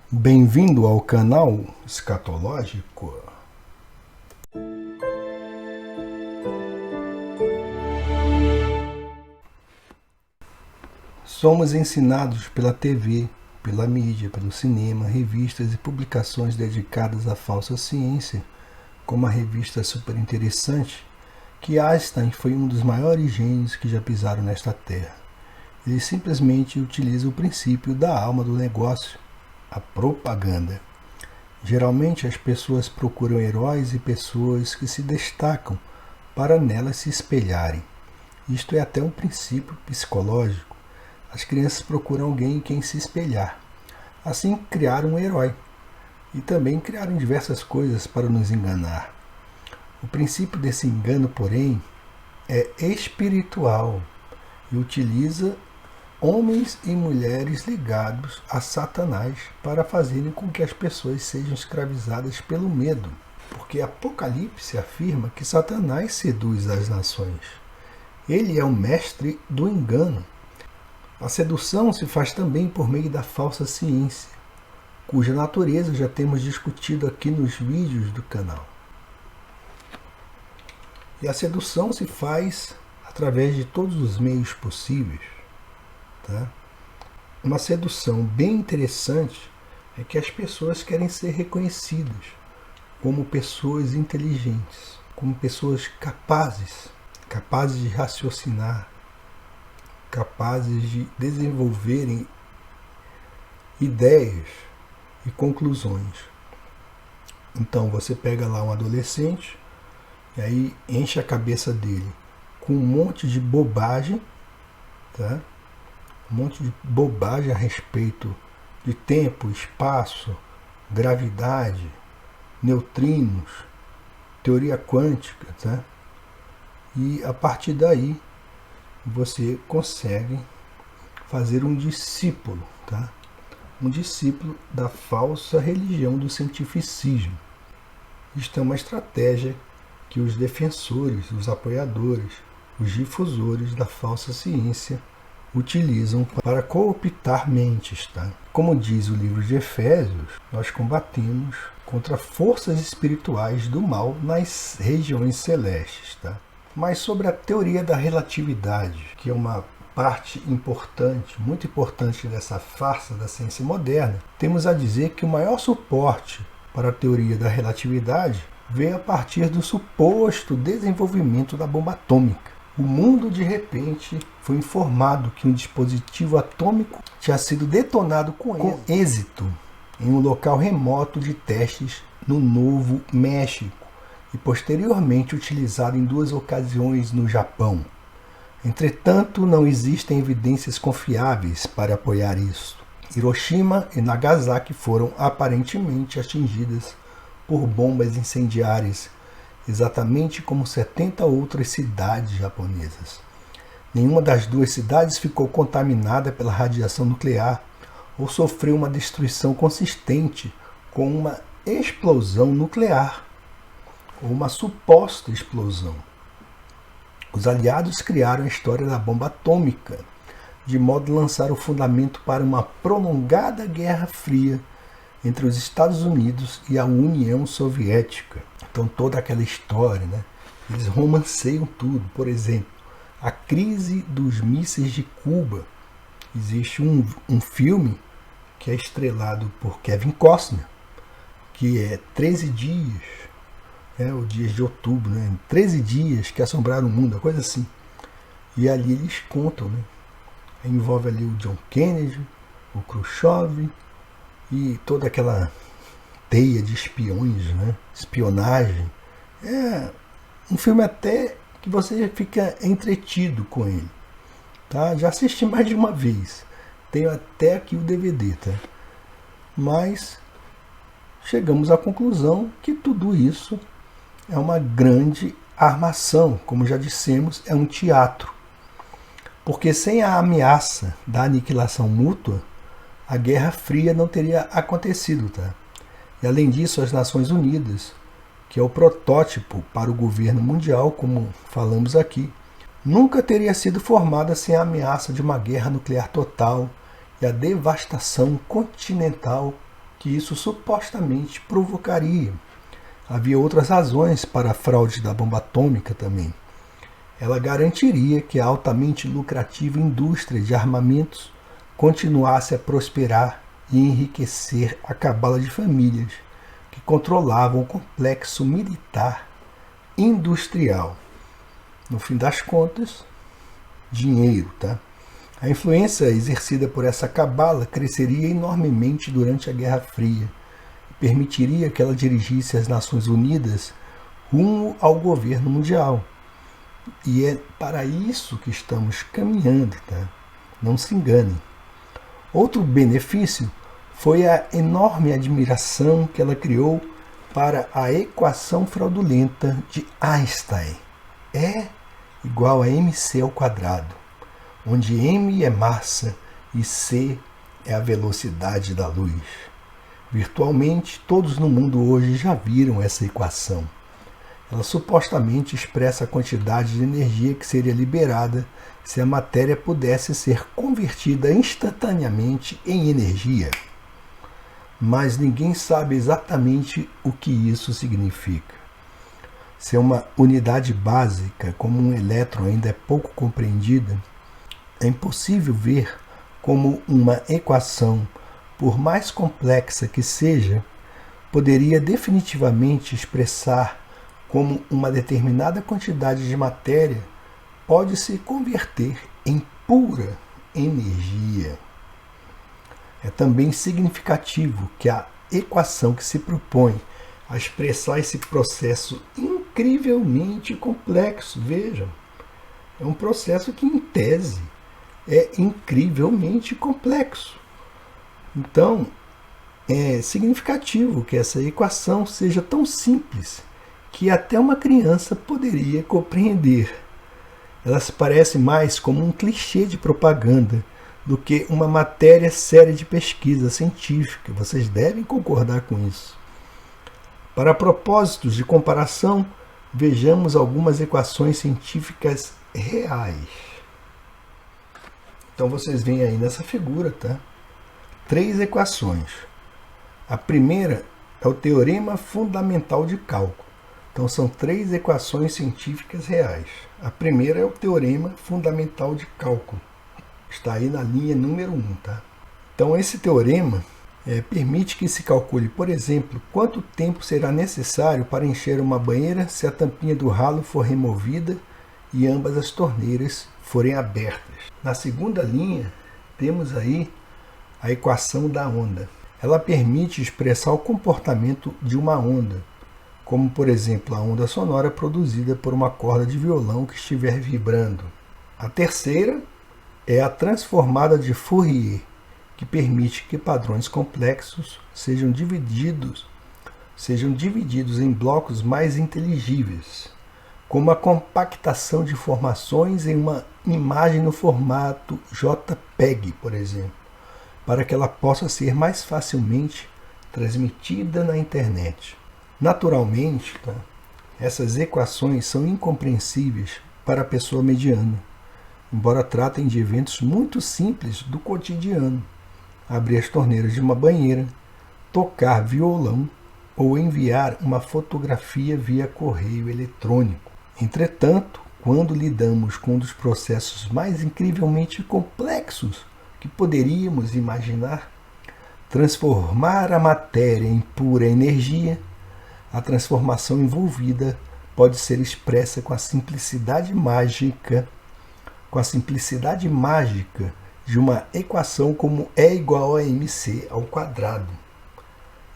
Bem-vindo ao canal Escatológico. Somos ensinados pela TV, pela mídia, pelo cinema, revistas e publicações dedicadas à falsa ciência, como a revista Super Interessante, que Einstein foi um dos maiores gênios que já pisaram nesta terra. Ele simplesmente utiliza o princípio da alma do negócio, a propaganda. Geralmente as pessoas procuram heróis e pessoas que se destacam para nelas se espelharem. Isto é até um princípio psicológico. As crianças procuram alguém em quem se espelhar. Assim criaram um herói. E também criaram diversas coisas para nos enganar. O princípio desse engano, porém, é espiritual e utiliza homens e mulheres ligados a Satanás para fazerem com que as pessoas sejam escravizadas pelo medo. Porque Apocalipse afirma que Satanás seduz as nações. Ele é o mestre do engano. A sedução se faz também por meio da falsa ciência, cuja natureza já temos discutido aqui nos vídeos do canal. E a sedução se faz através de todos os meios possíveis. Tá? Uma sedução bem interessante é que as pessoas querem ser reconhecidas como pessoas inteligentes, como pessoas capazes de raciocinar, capazes de desenvolverem ideias e conclusões. Então você pega lá um adolescente e aí enche a cabeça dele com um monte de bobagem, tá? Um monte de bobagem a respeito de tempo, espaço, gravidade, neutrinos, teoria quântica, tá? E a partir daí você consegue fazer um discípulo, tá? Um discípulo da falsa religião do cientificismo. Isto é uma estratégia que os defensores, os apoiadores, os difusores da falsa ciência utilizam para cooptar mentes. Tá? Como diz o livro de Efésios, nós combatemos contra forças espirituais do mal nas regiões celestes. Tá? Mas sobre a teoria da relatividade, que é uma parte importante, muito importante dessa farsa da ciência moderna, temos a dizer que o maior suporte para a teoria da relatividade veio a partir do suposto desenvolvimento da bomba atômica. O mundo, de repente, foi informado que um dispositivo atômico tinha sido detonado com êxito em um local remoto de testes no Novo México e posteriormente utilizado em 2 ocasiões no Japão. Entretanto, não existem evidências confiáveis para apoiar isso. Hiroshima e Nagasaki foram aparentemente atingidas por bombas incendiárias, exatamente como 70 outras cidades japonesas. Nenhuma das 2 cidades ficou contaminada pela radiação nuclear ou sofreu uma destruição consistente com uma explosão nuclear ou uma suposta explosão. Os aliados criaram a história da bomba atômica, de modo a lançar o fundamento para uma prolongada Guerra Fria entre os Estados Unidos e a União Soviética. Então toda aquela história, né? Eles romanceiam tudo. Por exemplo, a crise dos mísseis de Cuba. Existe um filme que é estrelado por Kevin Costner, que é 13 dias, o dias de outubro, né? 13 dias que assombraram o mundo, uma coisa assim. E ali eles contam, né? Envolve ali o John Kennedy, o Khrushchev e toda aquela teia de espiões, né? Espionagem. É um filme até que você fica entretido com ele. Tá? Já assisti mais de uma vez. Tenho até aqui o DVD. Tá? Mas chegamos à conclusão que tudo isso é uma grande armação. Como já dissemos, é um teatro. Porque sem a ameaça da aniquilação mútua, a Guerra Fria não teria acontecido. Tá? E além disso, as Nações Unidas, que é o protótipo para o governo mundial, como falamos aqui, nunca teria sido formada sem a ameaça de uma guerra nuclear total e a devastação continental que isso supostamente provocaria. Havia outras razões para a fraude da bomba atômica também. Ela garantiria que a altamente lucrativa indústria de armamentos continuasse a prosperar e enriquecer a cabala de famílias que controlavam o complexo militar industrial. No fim das contas, dinheiro, tá? A influência exercida por essa cabala cresceria enormemente durante a Guerra Fria e permitiria que ela dirigisse as Nações Unidas rumo ao governo mundial. E é para isso que estamos caminhando, tá? Não se enganem. Outro benefício foi a enorme admiração que ela criou para a equação fraudulenta de Einstein. E igual a mc ao quadrado, onde m é massa e c é a velocidade da luz. Virtualmente, todos no mundo hoje já viram essa equação. Ela supostamente expressa a quantidade de energia que seria liberada se a matéria pudesse ser convertida instantaneamente em energia. Mas ninguém sabe exatamente o que isso significa. Se uma unidade básica, como um elétron, ainda é pouco compreendida, é impossível ver como uma equação, por mais complexa que seja, poderia definitivamente expressar como uma determinada quantidade de matéria pode se converter em pura energia. É também significativo que a equação que se propõe a expressar esse processo incrivelmente complexo, vejam, é um processo que, em tese, é incrivelmente complexo. Então, é significativo que essa equação seja tão simples que até uma criança poderia compreender. Ela se parece mais como um clichê de propaganda do que uma matéria séria de pesquisa científica. Vocês devem concordar com isso. Para propósitos de comparação, vejamos algumas equações científicas reais. Então vocês veem aí nessa figura, tá? 3 equações. A primeira é o teorema fundamental de cálculo. Então são 3 equações científicas reais. A primeira é o teorema fundamental de cálculo. Está aí na linha número 1, tá? Então esse teorema permite que se calcule, por exemplo, quanto tempo será necessário para encher uma banheira se a tampinha do ralo for removida e ambas as torneiras forem abertas. Na segunda linha, temos aí a equação da onda. Ela permite expressar o comportamento de uma onda, como, por exemplo, a onda sonora produzida por uma corda de violão que estiver vibrando. A terceira é a transformada de Fourier, que permite que padrões complexos sejam divididos em blocos mais inteligíveis, como a compactação de informações em uma imagem no formato JPEG, por exemplo, para que ela possa ser mais facilmente transmitida na internet. Naturalmente, essas equações são incompreensíveis para a pessoa mediana, embora tratem de eventos muito simples do cotidiano: abrir as torneiras de uma banheira, tocar violão ou enviar uma fotografia via correio eletrônico. Entretanto, quando lidamos com um dos processos mais incrivelmente complexos que poderíamos imaginar, transformar a matéria em pura energia, a transformação envolvida pode ser expressa com a simplicidade mágica de uma equação como E igual a mc ao quadrado.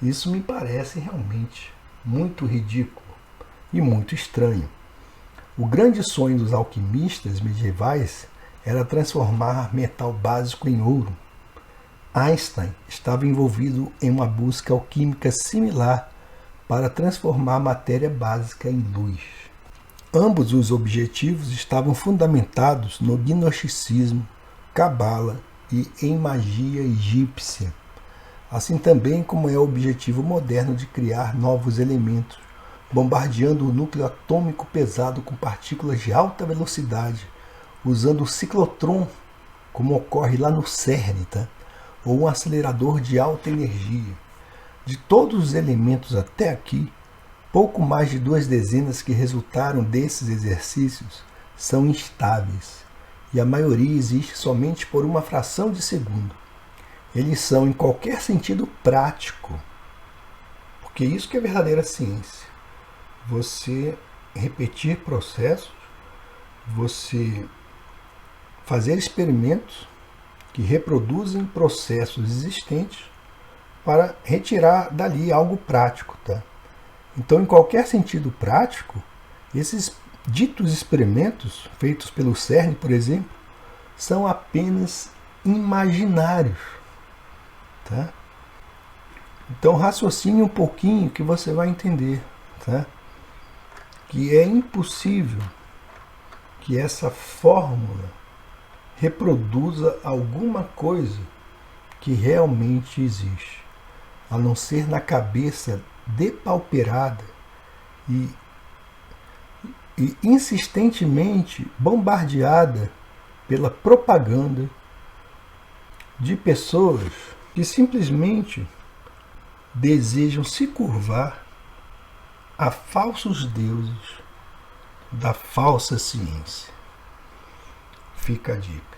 Isso me parece realmente muito ridículo e muito estranho. O grande sonho dos alquimistas medievais era transformar metal básico em ouro. Einstein estava envolvido em uma busca alquímica similar para transformar a matéria básica em luz. Ambos os objetivos estavam fundamentados no gnosticismo, cabala e em magia egípcia, assim também como é o objetivo moderno de criar novos elementos, bombardeando o núcleo atômico pesado com partículas de alta velocidade, usando o ciclotron, como ocorre lá no CERN, ou um acelerador de alta energia. De todos os elementos até aqui, pouco mais de 2 dezenas que resultaram desses exercícios são instáveis, e a maioria existe somente por uma fração de segundo. Eles são, em qualquer sentido prático, porque isso que é verdadeira ciência. Você repetir processos, você fazer experimentos que reproduzem processos existentes para retirar dali algo prático, tá? Então, em qualquer sentido prático, esses ditos experimentos, feitos pelo CERN, por exemplo, são apenas imaginários, tá? Então, raciocine um pouquinho que você vai entender, tá? Que é impossível que essa fórmula reproduza alguma coisa que realmente existe, a não ser na cabeça depauperada e insistentemente bombardeada pela propaganda de pessoas que simplesmente desejam se curvar a falsos deuses da falsa ciência. Fica a dica.